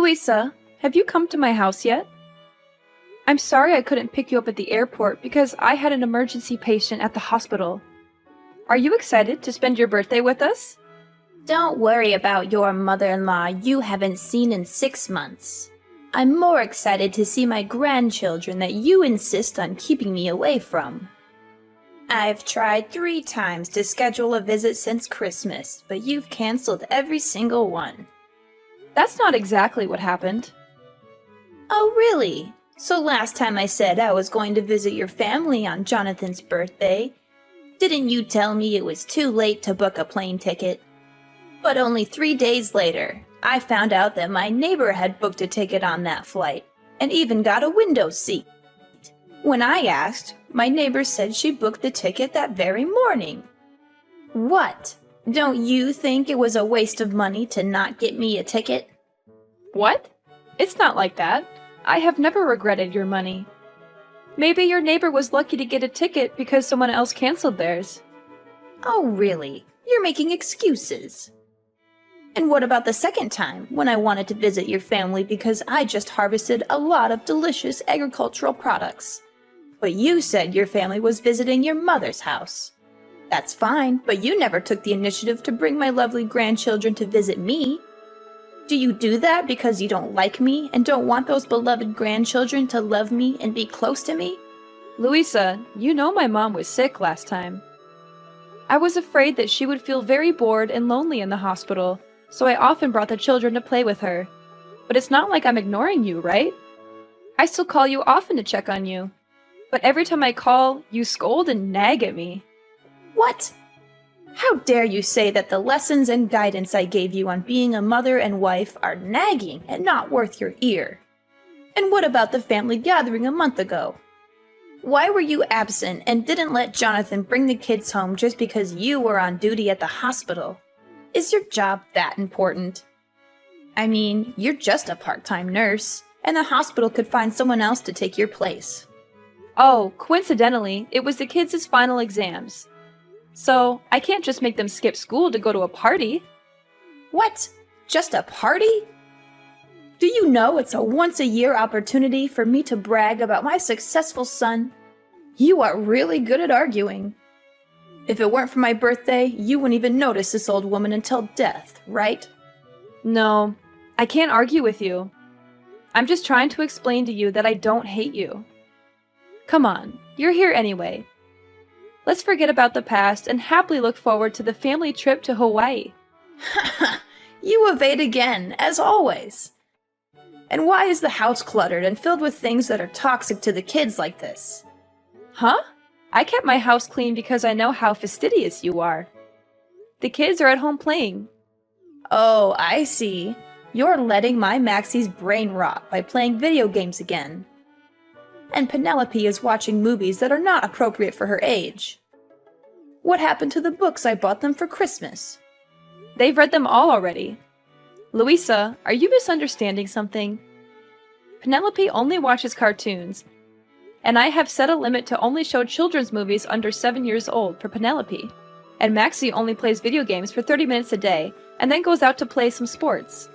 Louisa, have you come to my house yet? I'm sorry I couldn't pick you up at the airport because I had an emergency patient at the hospital. Are you excited to spend your birthday with us? Don't worry about your mother-in-law you haven't seen in 6 months. I'm more excited to see my grandchildren that you insist on keeping me away from. I've tried 3 times to schedule a visit since Christmas, but you've canceled every single one. That's not exactly what happened. Oh, really? So last time I said I was going to visit your family on Jonathan's birthday, didn't you tell me it was too late to book a plane ticket? But only 3 days later, I found out that my neighbor had booked a ticket on that flight, and even got a window seat. When I asked, my neighbor said she booked the ticket that very morning. What? Don't you think it was a waste of money to not get me a ticket? What? It's not like that. I have never regretted your money. Maybe your neighbor was lucky to get a ticket because someone else canceled theirs. Oh, really? You're making excuses. And what about the second time, when I wanted to visit your family because I just harvested a lot of delicious agricultural products? But you said your family was visiting your mother's house. That's fine, but you never took the initiative to bring my lovely grandchildren to visit me. Do you do that because you don't like me and don't want those beloved grandchildren to love me and be close to me? Louisa, you know my mom was sick last time. I was afraid that she would feel very bored and lonely in the hospital, so I often brought the children to play with her. But it's not like I'm ignoring you, right? I still call you often to check on you. But every time I call, you scold and nag at me. What? How dare you say that the lessons and guidance I gave you on being a mother and wife are nagging and not worth your ear? And what about the family gathering a month ago? Why were you absent and didn't let Jonathan bring the kids home just because you were on duty at the hospital? Is your job that important? I mean, you're just a part-time nurse, and the hospital could find someone else to take your place. Oh, coincidentally, it was the kids' final exams. So, I can't just make them skip school to go to a party. What? Just a party? Do you know it's a once-a-year opportunity for me to brag about my successful son? You are really good at arguing. If it weren't for my birthday, you wouldn't even notice this old woman until death, right? No, I can't argue with you. I'm just trying to explain to you that I don't hate you. Come on, you're here anyway. Let's forget about the past and happily look forward to the family trip to Hawaii. You evade again, as always. And why is the house cluttered and filled with things that are toxic to the kids like this? Huh? I kept my house clean because I know how fastidious you are. The kids are at home playing. Oh, I see. You're letting my Maxie's brain rot by playing video games again. And Penelope is watching movies that are not appropriate for her age. What happened to the books I bought them for Christmas? They've read them all already. Louisa, are you misunderstanding something? Penelope only watches cartoons, and I have set a limit to only show children's movies under 7 years old for Penelope. And Maxie only plays video games for 30 minutes a day, and then goes out to play some sports.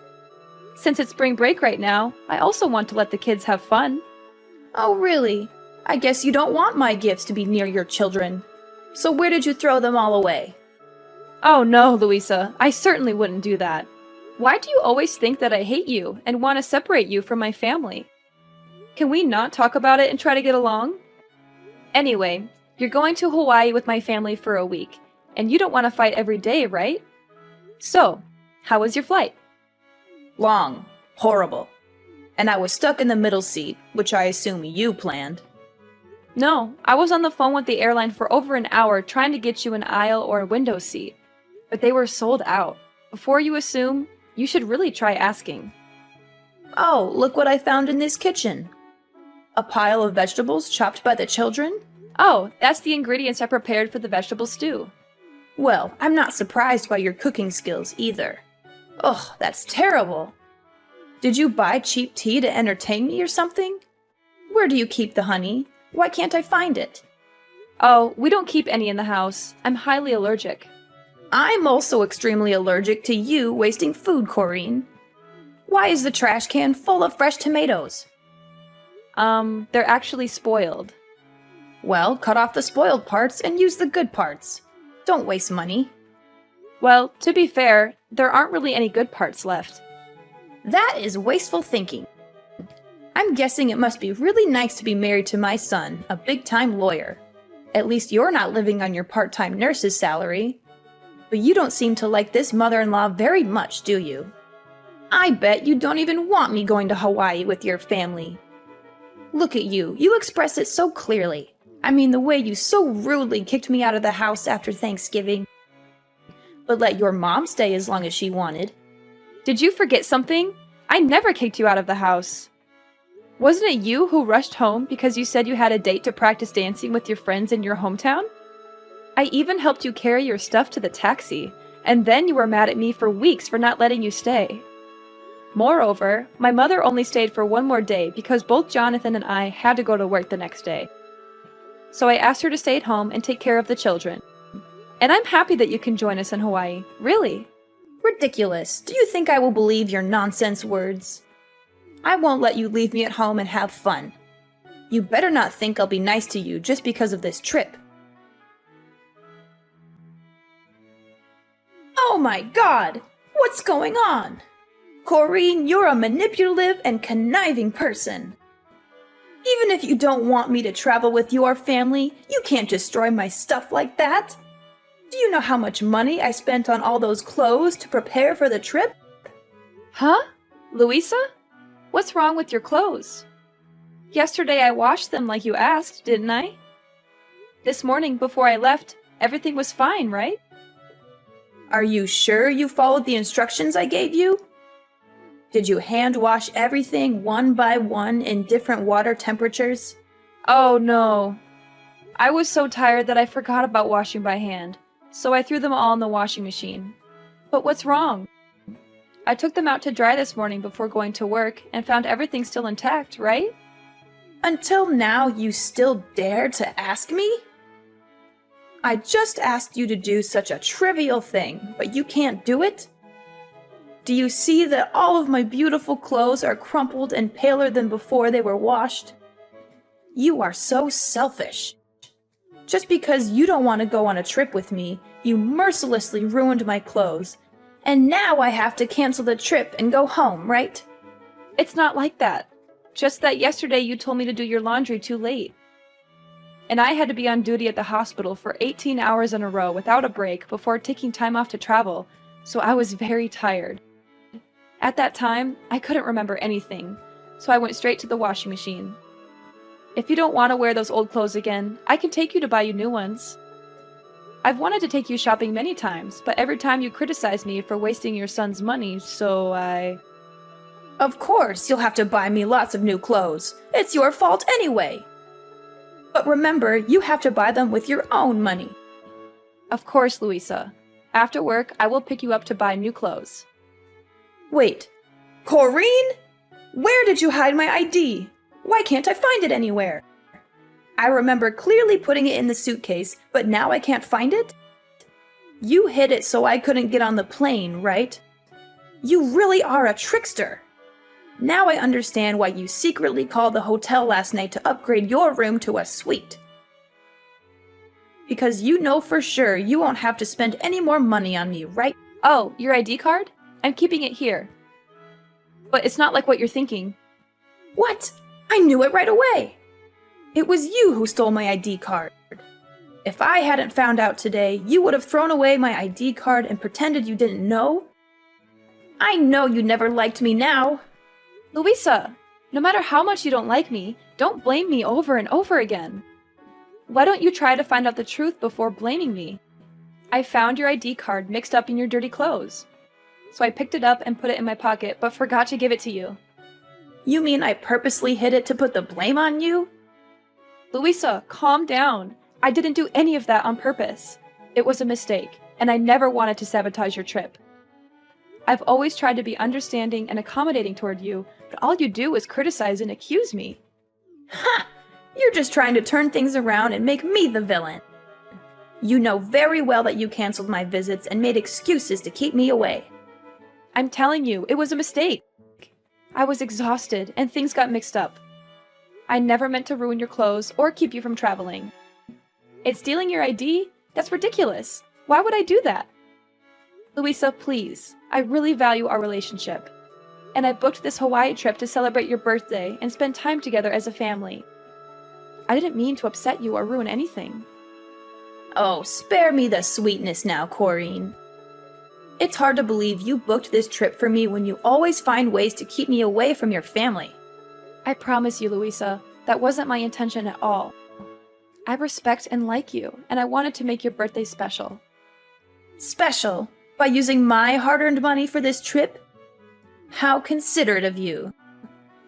Since it's spring break right now, I also want to let the kids have fun. Oh, really? I guess you don't want my gifts to be near your children. So where did you throw them all away? Oh no, Louisa, I certainly wouldn't do that. Why do you always think that I hate you and want to separate you from my family? Can we not talk about it and try to get along? Anyway, you're going to Hawaii with my family for a week, and you don't want to fight every day, right? So, how was your flight? Long. Horrible. And I was stuck in the middle seat, which I assume you planned. No, I was on the phone with the airline for over an hour trying to get you an aisle or a window seat, but they were sold out. Before you assume, you should really try asking. Oh, look what I found in this kitchen. A pile of vegetables chopped by the children? Oh, that's the ingredients I prepared for the vegetable stew. Well, I'm not surprised by your cooking skills either. Ugh, that's terrible. Did you buy cheap tea to entertain me or something? Where do you keep the honey? Why can't I find it? Oh, we don't keep any in the house. I'm highly allergic. I'm also extremely allergic to you wasting food, Corrine. Why is the trash can full of fresh tomatoes? They're actually spoiled. Well, cut off the spoiled parts and use the good parts. Don't waste money. Well, to be fair, there aren't really any good parts left. That is wasteful thinking. I'm guessing it must be really nice to be married to my son, a big-time lawyer. At least you're not living on your part-time nurse's salary. But you don't seem to like this mother-in-law very much, do you? I bet you don't even want me going to Hawaii with your family. Look at you, you express it so clearly. I mean, the way you so rudely kicked me out of the house after Thanksgiving. But let your mom stay as long as she wanted. Did you forget something? I never kicked you out of the house. Wasn't it you who rushed home because you said you had a date to practice dancing with your friends in your hometown? I even helped you carry your stuff to the taxi, and then you were mad at me for weeks for not letting you stay. Moreover, my mother only stayed for one more day because both Jonathan and I had to go to work the next day. So I asked her to stay at home and take care of the children. And I'm happy that you can join us in Hawaii, really. Ridiculous. Do you think I will believe your nonsense words? I won't let you leave me at home and have fun. You better not think I'll be nice to you just because of this trip. Oh my God! What's going on? Corrine, you're a manipulative and conniving person. Even if you don't want me to travel with your family, you can't destroy my stuff like that. Do you know how much money I spent on all those clothes to prepare for the trip? Huh? Louisa? What's wrong with your clothes? Yesterday I washed them like you asked, didn't I? This morning before I left, everything was fine, right? Are you sure you followed the instructions I gave you? Did you hand wash everything one by one in different water temperatures? Oh no. I was so tired that I forgot about washing by hand, so I threw them all in the washing machine. But what's wrong? I took them out to dry this morning before going to work and found everything still intact, right? Until now, you still dare to ask me? I just asked you to do such a trivial thing, but you can't do it? Do you see that all of my beautiful clothes are crumpled and paler than before they were washed? You are so selfish. Just because you don't want to go on a trip with me, you mercilessly ruined my clothes. And now I have to cancel the trip and go home, right? It's not like that. Just that yesterday you told me to do your laundry too late. And I had to be on duty at the hospital for 18 hours in a row without a break before taking time off to travel, so I was very tired. At that time, I couldn't remember anything, so I went straight to the washing machine. If you don't want to wear those old clothes again, I can take you to buy you new ones. I've wanted to take you shopping many times, but every time you criticize me for wasting your son's money, so I... Of course, you'll have to buy me lots of new clothes. It's your fault anyway. But remember, you have to buy them with your own money. Of course, Louisa. After work, I will pick you up to buy new clothes. Wait, Corrine? Where did you hide my ID? Why can't I find it anywhere? I remember clearly putting it in the suitcase, but now I can't find it? You hid it so I couldn't get on the plane, right? You really are a trickster. Now I understand why you secretly called the hotel last night to upgrade your room to a suite. Because you know for sure you won't have to spend any more money on me, right? Oh, your ID card? I'm keeping it here. But it's not like what you're thinking. What? I knew it right away. It was you who stole my ID card. If I hadn't found out today, you would have thrown away my ID card and pretended you didn't know. I know you never liked me now. Louisa, no matter how much you don't like me, don't blame me over and over again. Why don't you try to find out the truth before blaming me? I found your ID card mixed up in your dirty clothes. So I picked it up and put it in my pocket, but forgot to give it to you. You mean I purposely hid it to put the blame on you? Louisa, calm down. I didn't do any of that on purpose. It was a mistake, and I never wanted to sabotage your trip. I've always tried to be understanding and accommodating toward you, but all you do is criticize and accuse me. Ha! You're just trying to turn things around and make me the villain. You know very well that you canceled my visits and made excuses to keep me away. I'm telling you, it was a mistake. I was exhausted and things got mixed up. I never meant to ruin your clothes or keep you from traveling. It's stealing your ID? That's ridiculous. Why would I do that? Louisa, please. I really value our relationship. And I booked this Hawaii trip to celebrate your birthday and spend time together as a family. I didn't mean to upset you or ruin anything. Oh, spare me the sweetness now, Corrine. It's hard to believe you booked this trip for me when you always find ways to keep me away from your family. I promise you, Louisa, that wasn't my intention at all. I respect and like you, and I wanted to make your birthday special. Special? By using my hard-earned money for this trip? How considerate of you.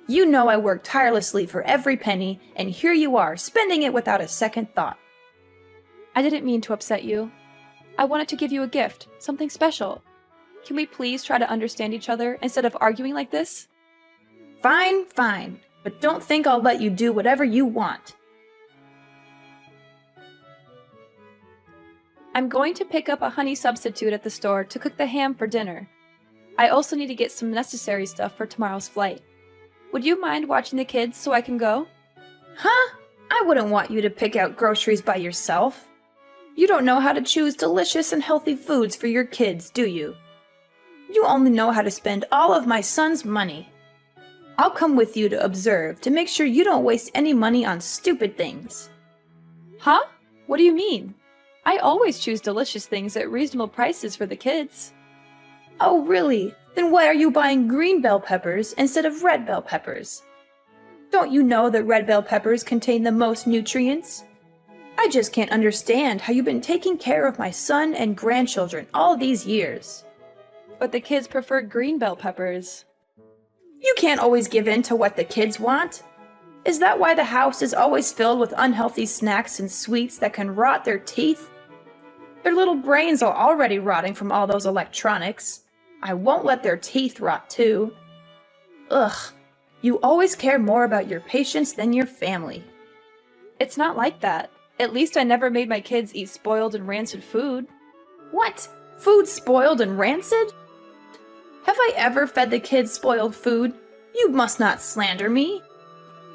You know I worked tirelessly for every penny, and here you are, spending it without a second thought. I didn't mean to upset you. I wanted to give you a gift, something special. Can we please try to understand each other instead of arguing like this? Fine, fine, but don't think I'll let you do whatever you want. I'm going to pick up a honey substitute at the store to cook the ham for dinner. I also need to get some necessary stuff for tomorrow's flight. Would you mind watching the kids so I can go? Huh? I wouldn't want you to pick out groceries by yourself. You don't know how to choose delicious and healthy foods for your kids, do you? You only know how to spend all of my son's money. I'll come with you to observe to make sure you don't waste any money on stupid things. Huh? What do you mean? I always choose delicious things at reasonable prices for the kids. Oh, really? Then why are you buying green bell peppers instead of red bell peppers? Don't you know that red bell peppers contain the most nutrients? I just can't understand how you've been taking care of my son and grandchildren all these years. But the kids prefer green bell peppers. You can't always give in to what the kids want. Is that why the house is always filled with unhealthy snacks and sweets that can rot their teeth? Their little brains are already rotting from all those electronics. I won't let their teeth rot too. Ugh, you always care more about your patients than your family. It's not like that. At least I never made my kids eat spoiled and rancid food. What? Food spoiled and rancid? Have I ever fed the kids spoiled food? You must not slander me.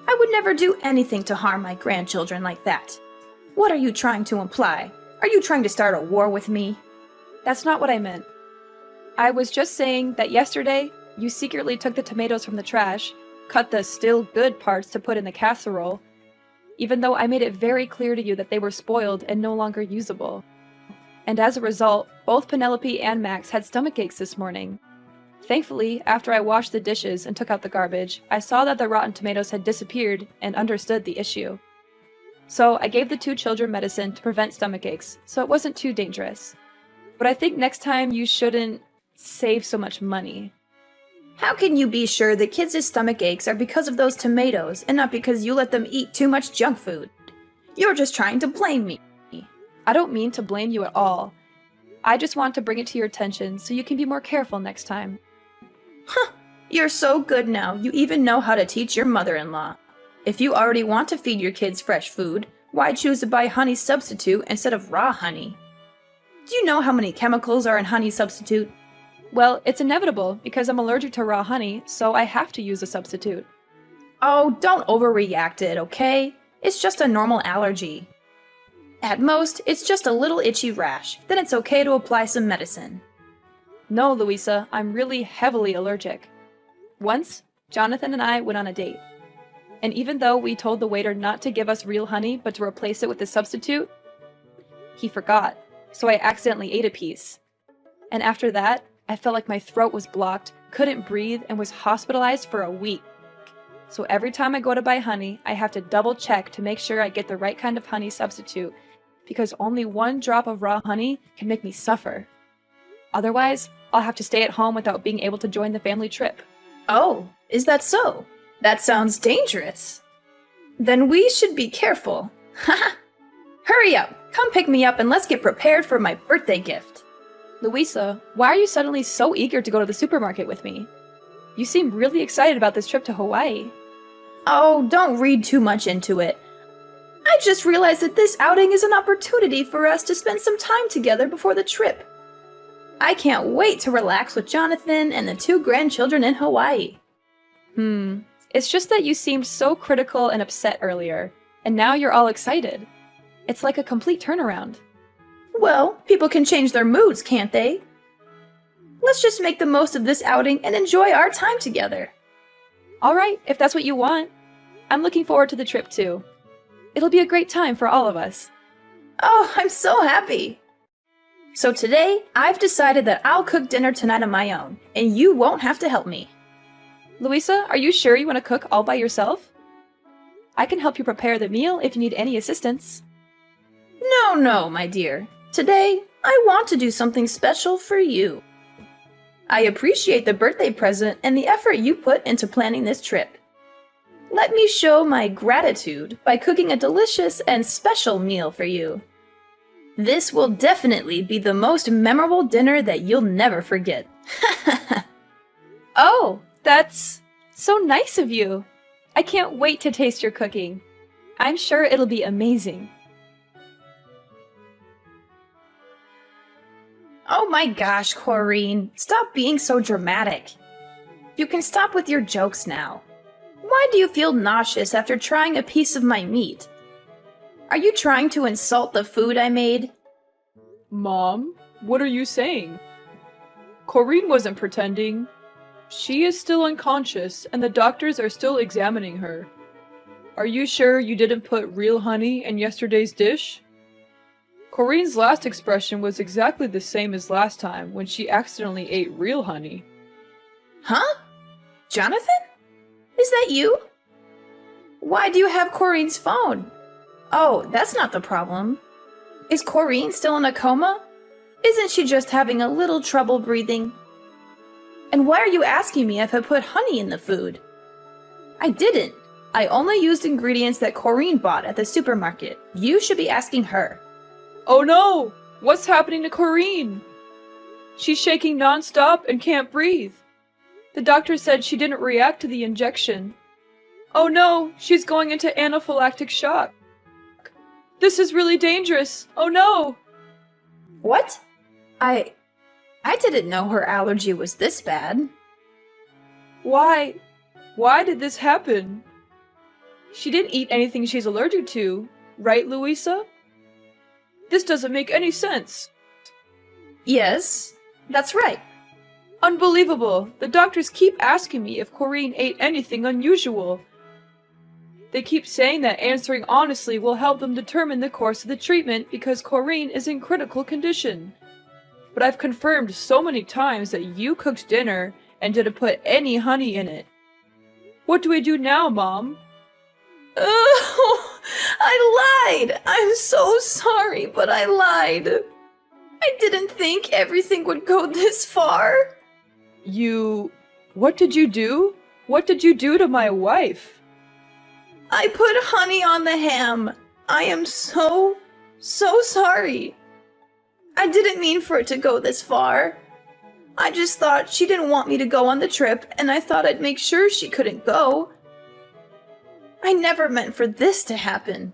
I would never do anything to harm my grandchildren like that. What are you trying to imply? Are you trying to start a war with me? That's not what I meant. I was just saying that yesterday, you secretly took the tomatoes from the trash, cut the still good parts to put in the casserole, even though I made it very clear to you that they were spoiled and no longer usable. And as a result, both Penelope and Max had stomach aches this morning. Thankfully, after I washed the dishes and took out the garbage, I saw that the rotten tomatoes had disappeared and understood the issue. So I gave the two children medicine to prevent stomach aches, so it wasn't too dangerous. But I think next time you shouldn't save so much money. How can you be sure the kids' stomach aches are because of those tomatoes and not because you let them eat too much junk food? You're just trying to blame me. I don't mean to blame you at all. I just want to bring it to your attention so you can be more careful next time. Huh, you're so good now, you even know how to teach your mother-in-law. If you already want to feed your kids fresh food, why choose to buy honey substitute instead of raw honey? Do you know how many chemicals are in honey substitute? Well, it's inevitable because I'm allergic to raw honey, so I have to use a substitute. Oh, don't overreact it, okay? It's just a normal allergy. At most, it's just a little itchy rash, then it's okay to apply some medicine. No, Louisa, I'm really heavily allergic. Once, Jonathan and I went on a date. And even though we told the waiter not to give us real honey but to replace it with a substitute, he forgot, so I accidentally ate a piece. And after that, I felt like my throat was blocked, couldn't breathe, and was hospitalized for a week. So every time I go to buy honey, I have to double check to make sure I get the right kind of honey substitute, because only one drop of raw honey can make me suffer. Otherwise, I'll have to stay at home without being able to join the family trip. Oh, is that so? That sounds dangerous. Then we should be careful. Haha! Hurry up! Come pick me up and let's get prepared for my birthday gift. Louisa, why are you suddenly so eager to go to the supermarket with me? You seem really excited about this trip to Hawaii. Oh, don't read too much into it. I just realized that this outing is an opportunity for us to spend some time together before the trip. I can't wait to relax with Jonathan and the two grandchildren in Hawaii. It's just that you seemed so critical and upset earlier, and now you're all excited. It's like a complete turnaround. Well, people can change their moods, can't they? Let's just make the most of this outing and enjoy our time together. Alright, if that's what you want. I'm looking forward to the trip too. It'll be a great time for all of us. Oh, I'm so happy! So today, I've decided that I'll cook dinner tonight on my own, and you won't have to help me. Louisa, are you sure you want to cook all by yourself? I can help you prepare the meal if you need any assistance. No, my dear. Today, I want to do something special for you. I appreciate the birthday present and the effort you put into planning this trip. Let me show my gratitude by cooking a delicious and special meal for you. This will definitely be the most memorable dinner that you'll never forget. Oh, that's so nice of you. I can't wait to taste your cooking. I'm sure it'll be amazing. Oh my gosh, Corrine, stop being so dramatic. You can stop with your jokes now. Why do you feel nauseous after trying a piece of my meat? Are you trying to insult the food I made? Mom, what are you saying? Corrine wasn't pretending. She is still unconscious, and the doctors are still examining her. Are you sure you didn't put real honey in yesterday's dish? Corrine's last expression was exactly the same as last time when she accidentally ate real honey. Huh? Jonathan? Is that you? Why do you have Corrine's phone? Oh, that's not the problem. Is Corrine still in a coma? Isn't she just having a little trouble breathing? And why are you asking me if I put honey in the food? I didn't. I only used ingredients that Corrine bought at the supermarket. You should be asking her. Oh no! What's happening to Corrine? She's shaking non-stop and can't breathe. The doctor said she didn't react to the injection. Oh no, she's going into anaphylactic shock. This is really dangerous. Oh no! What? I didn't know her allergy was this bad. Why? Why did this happen? She didn't eat anything she's allergic to, right, Louisa? This doesn't make any sense. Yes, that's right. Unbelievable! The doctors keep asking me if Corrine ate anything unusual. They keep saying that answering honestly will help them determine the course of the treatment because Corrine is in critical condition. But I've confirmed so many times that you cooked dinner and didn't put any honey in it. What do we do now, Mom? Oh, I lied! I'm so sorry, but I lied. I didn't think everything would go this far. What did you do? What did you do to my wife? I put honey on the ham. I am so sorry. I didn't mean for it to go this far. I just thought she didn't want me to go on the trip, and I thought I'd make sure she couldn't go. I never meant for this to happen.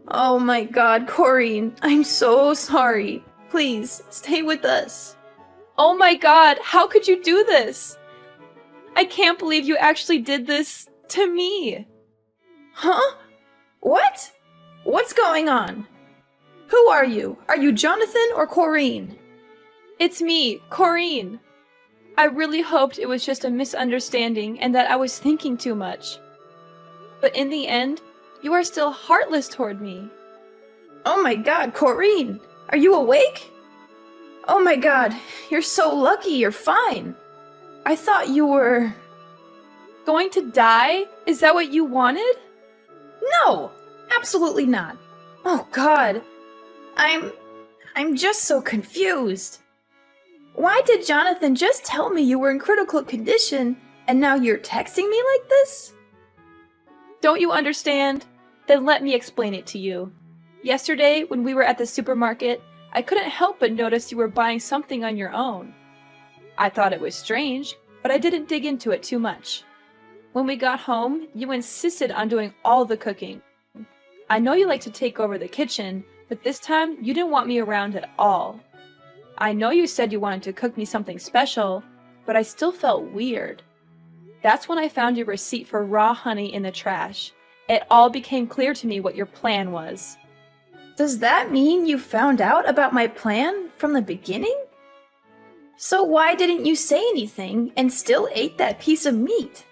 Oh my god, Corrine, I'm so sorry. Please, stay with us. Oh my god, how could you do this? I can't believe you actually did this to me. Huh? What? What's going on? Who are you? Are you Jonathan or Corrine? It's me, Corrine. I really hoped it was just a misunderstanding and that I was thinking too much. But in the end, you are still heartless toward me. Oh my god, Corrine! Are you awake? Oh my god, you're so lucky you're fine. I thought you were... Going to die? Is that what you wanted? No! Absolutely not. Oh god. I'm just so confused. Why did Jonathan just tell me you were in critical condition and now you're texting me like this? Don't you understand? Then let me explain it to you. Yesterday, when we were at the supermarket, I couldn't help but notice you were buying something on your own. I thought it was strange, but I didn't dig into it too much. When we got home, you insisted on doing all the cooking. I know you like to take over the kitchen, but this time you didn't want me around at all. I know you said you wanted to cook me something special, but I still felt weird. That's when I found your receipt for raw honey in the trash. It all became clear to me what your plan was. Does that mean you found out about my plan from the beginning? So why didn't you say anything and still ate that piece of meat?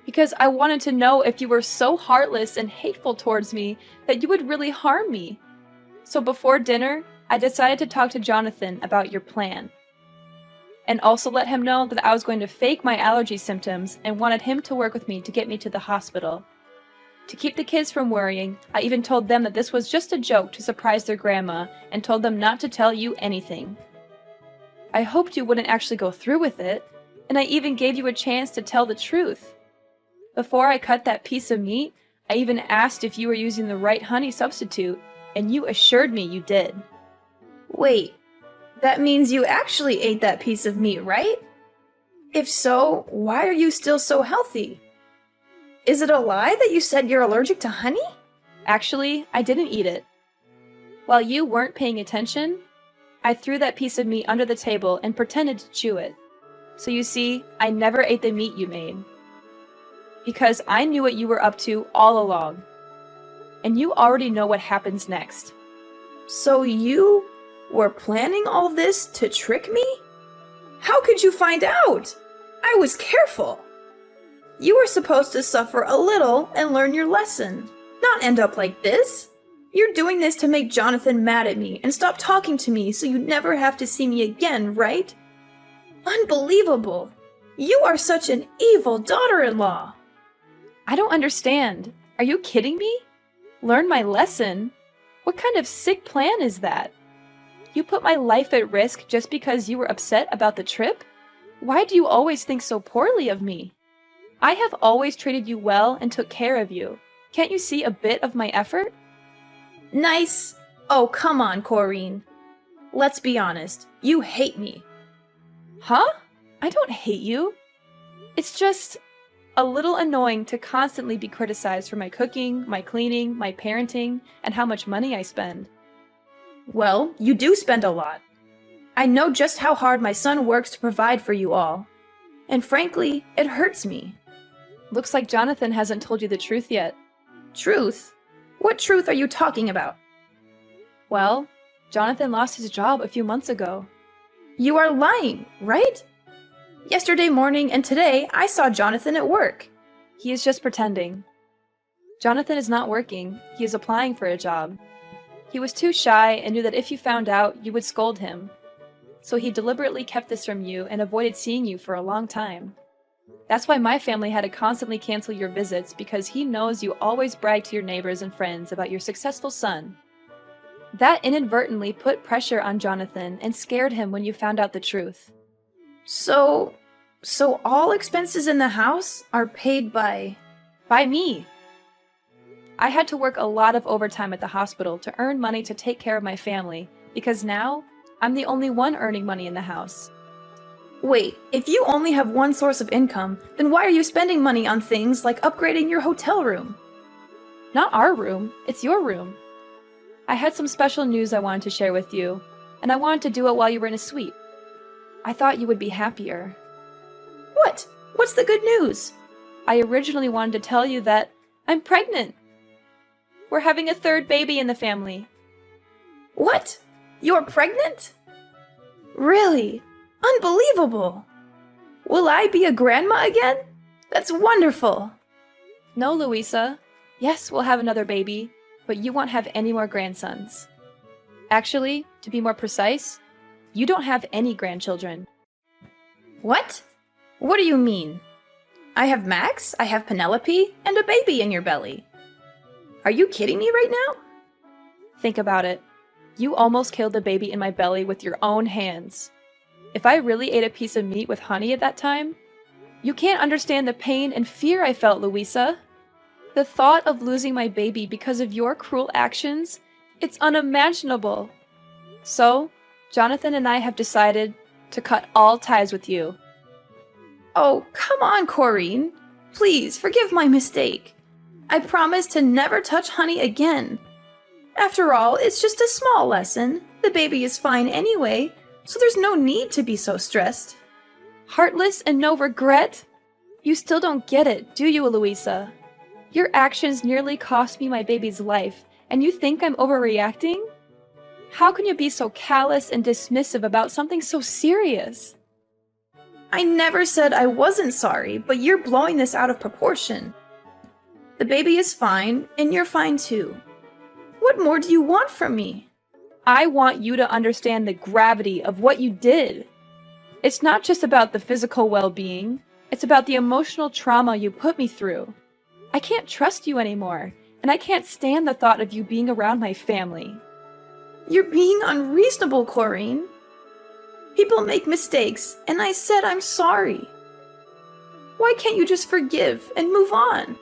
Because I wanted to know if you were so heartless and hateful towards me that you would really harm me. So before dinner, I decided to talk to Jonathan about your plan. And also let him know that I was going to fake my allergy symptoms and wanted him to work with me to get me to the hospital. To keep the kids from worrying, I even told them that this was just a joke to surprise their grandma and told them not to tell you anything. I hoped you wouldn't actually go through with it, and I even gave you a chance to tell the truth. Before I cut that piece of meat, I even asked if you were using the right honey substitute, and you assured me you did. Wait, that means you actually ate that piece of meat, right? If so, why are you still so healthy? Is it a lie that you said you're allergic to honey? Actually, I didn't eat it. While you weren't paying attention, I threw that piece of meat under the table and pretended to chew it. So you see, I never ate the meat you made. Because I knew what you were up to all along. And you already know what happens next. So you were planning all this to trick me? How could you find out? I was careful. You were supposed to suffer a little and learn your lesson, not end up like this. You're doing this to make Jonathan mad at me and stop talking to me so you never have to see me again, right? Unbelievable. You are such an evil daughter-in-law. I don't understand. Are you kidding me? Learn my lesson? What kind of sick plan is that? You put my life at risk just because you were upset about the trip? Why do you always think so poorly of me? I have always treated you well and took care of you. Can't you see a bit of my effort? Nice. Oh, come on, Corinne. Let's be honest. You hate me. Huh? I don't hate you. It's just a little annoying to constantly be criticized for my cooking, my cleaning, my parenting, and how much money I spend. Well, you do spend a lot. I know just how hard my son works to provide for you all. And frankly, it hurts me. Looks like Jonathan hasn't told you the truth yet. Truth? What truth are you talking about? Well, Jonathan lost his job a few months ago. You are lying, right? Yesterday morning and today, I saw Jonathan at work. He is just pretending. Jonathan is not working. He is applying for a job. He was too shy and knew that if you found out, you would scold him. So he deliberately kept this from you and avoided seeing you for a long time. That's why my family had to constantly cancel your visits, because he knows you always brag to your neighbors and friends about your successful son. That inadvertently put pressure on Jonathan and scared him when you found out the truth. So all expenses in the house are paid by me. I had to work a lot of overtime at the hospital to earn money to take care of my family, because now I'm the only one earning money in the house. Wait, if you only have one source of income, then why are you spending money on things like upgrading your hotel room? Not our room, it's your room. I had some special news I wanted to share with you, and I wanted to do it while you were in a suite. I thought you would be happier. What? What's the good news? I originally wanted to tell you that I'm pregnant. We're having a third baby in the family. What? You're pregnant? Really? Unbelievable! Will I be a grandma again? That's wonderful! No, Louisa. Yes, we'll have another baby, but you won't have any more grandsons. Actually, to be more precise, you don't have any grandchildren. What? What do you mean? I have Max, I have Penelope, and a baby in your belly. Are you kidding me right now? Think about it. You almost killed the baby in my belly with your own hands. If I really ate a piece of meat with honey at that time, you can't understand the pain and fear I felt, Louisa. The thought of losing my baby because of your cruel actions, it's unimaginable. So, Jonathan and I have decided to cut all ties with you. Oh, come on, Corinne. Please, forgive my mistake. I promise to never touch honey again. After all, it's just a small lesson. The baby is fine anyway, so there's no need to be so stressed. Heartless and no regret? You still don't get it, do you, Louisa? Your actions nearly cost me my baby's life, and you think I'm overreacting? How can you be so callous and dismissive about something so serious? I never said I wasn't sorry, but you're blowing this out of proportion. The baby is fine, and you're fine too. What more do you want from me? I want you to understand the gravity of what you did. It's not just about the physical well-being, it's about the emotional trauma you put me through. I can't trust you anymore, and I can't stand the thought of you being around my family. You're being unreasonable, Corrine. People make mistakes, and I said I'm sorry. Why can't you just forgive and move on?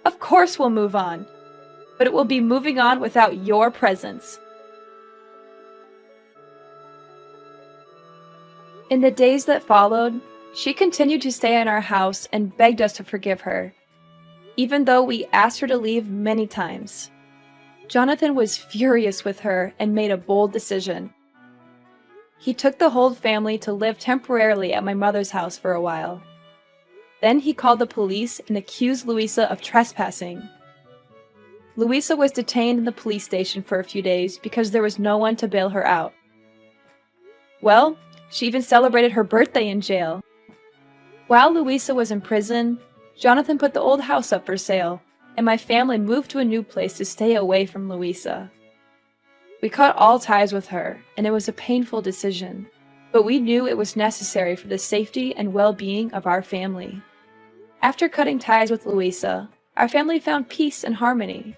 Of course we'll move on, but it will be moving on without your presence. In the days that followed, she continued to stay in our house and begged us to forgive her, even though we asked her to leave many times. Jonathan was furious with her and made a bold decision. He took the whole family to live temporarily at my mother's house for a while. Then he called the police and accused Louisa of trespassing. Louisa was detained in the police station for a few days because there was no one to bail her out. Well, she even celebrated her birthday in jail. While Louisa was in prison, Jonathan put the old house up for sale, and my family moved to a new place to stay away from Louisa. We cut all ties with her, and it was a painful decision, but we knew it was necessary for the safety and well-being of our family. After cutting ties with Louisa, our family found peace and harmony.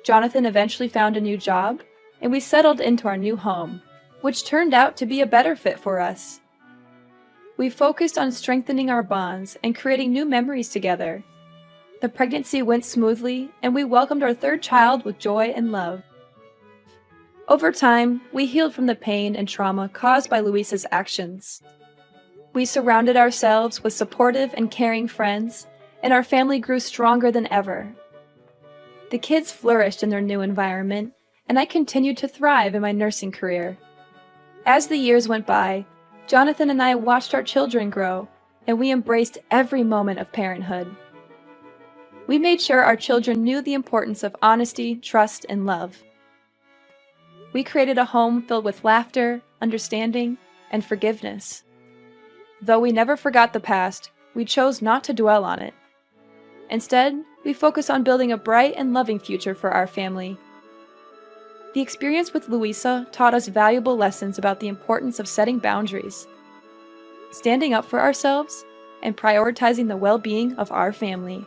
Jonathan eventually found a new job, and we settled into our new home, which turned out to be a better fit for us. We focused on strengthening our bonds and creating new memories together. The pregnancy went smoothly, and we welcomed our third child with joy and love. Over time, we healed from the pain and trauma caused by Louisa's actions. We surrounded ourselves with supportive and caring friends, and our family grew stronger than ever. The kids flourished in their new environment, and I continued to thrive in my nursing career. As the years went by, Jonathan and I watched our children grow, and we embraced every moment of parenthood. We made sure our children knew the importance of honesty, trust, and love. We created a home filled with laughter, understanding, and forgiveness. Though we never forgot the past, we chose not to dwell on it. Instead, we focused on building a bright and loving future for our family. The experience with Louisa taught us valuable lessons about the importance of setting boundaries, standing up for ourselves, and prioritizing the well-being of our family.